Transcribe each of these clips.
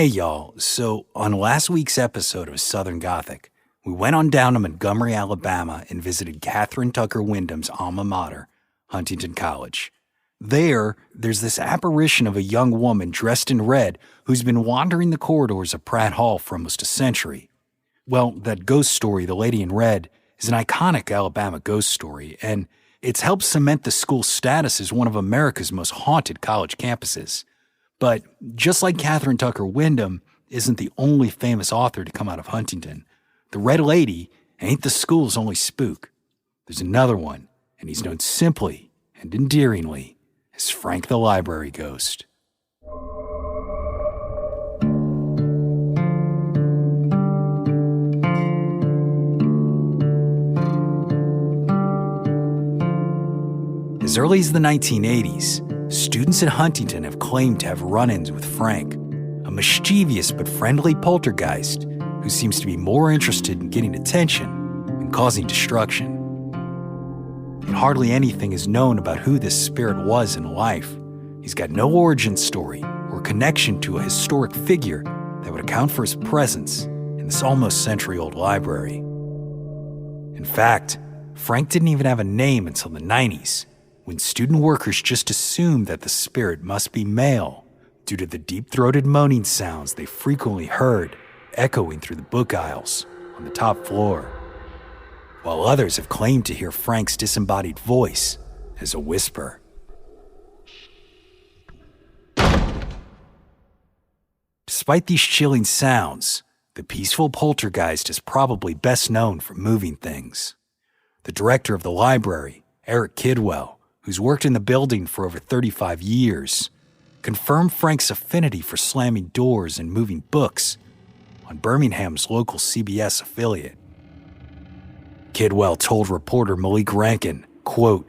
Hey y'all, so on last week's episode of Southern Gothic, we went on down to Montgomery, Alabama and visited Catherine Tucker Wyndham's alma mater, Huntingdon College. There's this apparition of a young woman dressed in red who's been wandering the corridors of Pratt Hall for almost a century. Well, that ghost story, The Lady in Red, is an iconic Alabama ghost story, and it's helped cement the school's status as one of America's most haunted college campuses. But just like Catherine Tucker Wyndham isn't the only famous author to come out of Huntingdon, the Red Lady ain't the school's only spook. There's another one, and he's known simply and endearingly as Frank the Library Ghost. As early as the 1980s, students at Huntingdon have claimed to have run-ins with Frank, a mischievous but friendly poltergeist who seems to be more interested in getting attention than causing destruction. But hardly anything is known about who this spirit was in life. He's got no origin story or connection to a historic figure that would account for his presence in this almost century-old library. In fact, Frank didn't even have a name until the 90s, when student workers just assumed that the spirit must be male due to the deep-throated moaning sounds they frequently heard echoing through the book aisles on the top floor, while others have claimed to hear Frank's disembodied voice as a whisper. Despite these chilling sounds, the peaceful poltergeist is probably best known for moving things. The director of the library, Eric Kidwell, who's worked in the building for over 35 years, confirmed Frank's affinity for slamming doors and moving books on Birmingham's local CBS affiliate. Kidwell told reporter Malik Rankin, quote,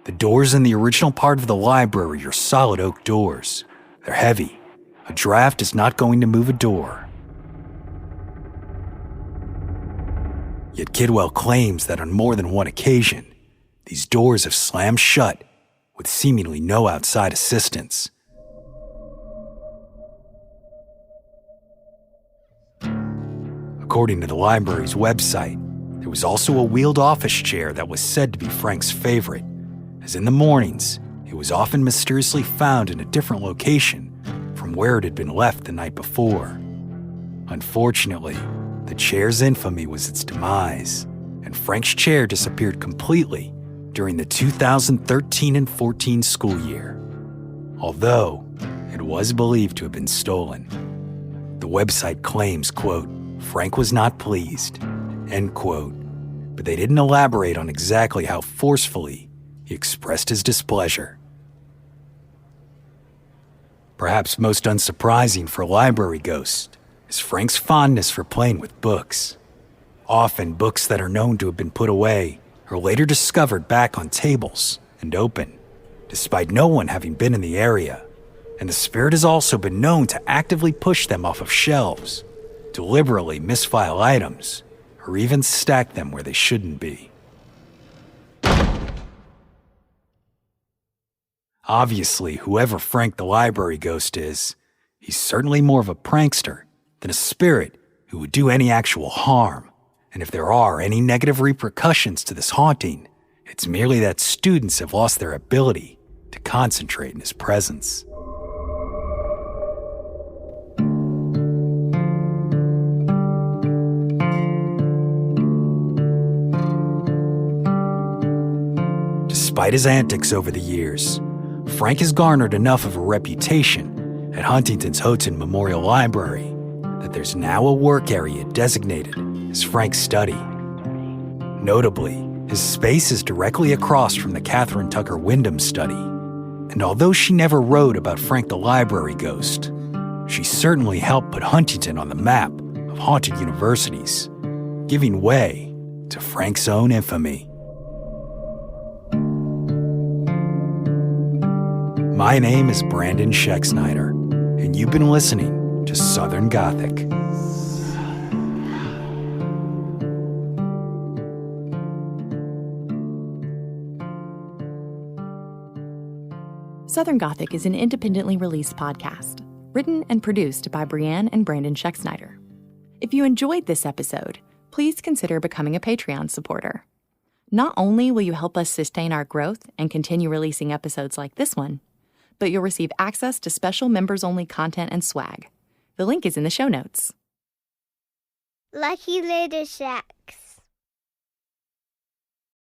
"The doors in the original part of the library are solid oak doors. They're heavy. A draft is not going to move a door." Yet Kidwell claims that on more than one occasion, these doors have slammed shut with seemingly no outside assistance. According to the library's website, there was also a wheeled office chair that was said to be Frank's favorite, as in the mornings, it was often mysteriously found in a different location from where it had been left the night before. Unfortunately, the chair's infamy was its demise, and Frank's chair disappeared completely during the 2013 and 14 school year, although it was believed to have been stolen. The website claims, quote, "Frank was not pleased," end quote, but they didn't elaborate on exactly how forcefully he expressed his displeasure. Perhaps most unsurprising for a library ghost is Frank's fondness for playing with books. Often books that are known to have been put away are later discovered back on tables and open, despite no one having been in the area, and the spirit has also been known to actively push them off of shelves, deliberately misfile items, or even stack them where they shouldn't be. Obviously, whoever Frank the Library Ghost is, he's certainly more of a prankster than a spirit who would do any actual harm. And if there are any negative repercussions to this haunting, it's merely that students have lost their ability to concentrate in his presence. Despite his antics over the years, Frank has garnered enough of a reputation at Huntington's Houghton Memorial Library that there's now a work area designated as Frank's study. Notably, his space is directly across from the Catherine Tucker Wyndham study, and although she never wrote about Frank the Library Ghost, she certainly helped put Huntington on the map of haunted universities, giving way to Frank's own infamy. My name is Brandon Schexnayder, and you've been listening to Southern Gothic. Southern Gothic is an independently released podcast. written and produced by Brianne and Brandon Schexnayder. If you enjoyed this episode, please consider becoming a Patreon supporter. Not only will you help us sustain our growth and continue releasing episodes like this one, but you'll receive access to special members-only content and swag. The link is in the show notes. Lucky Little Shack.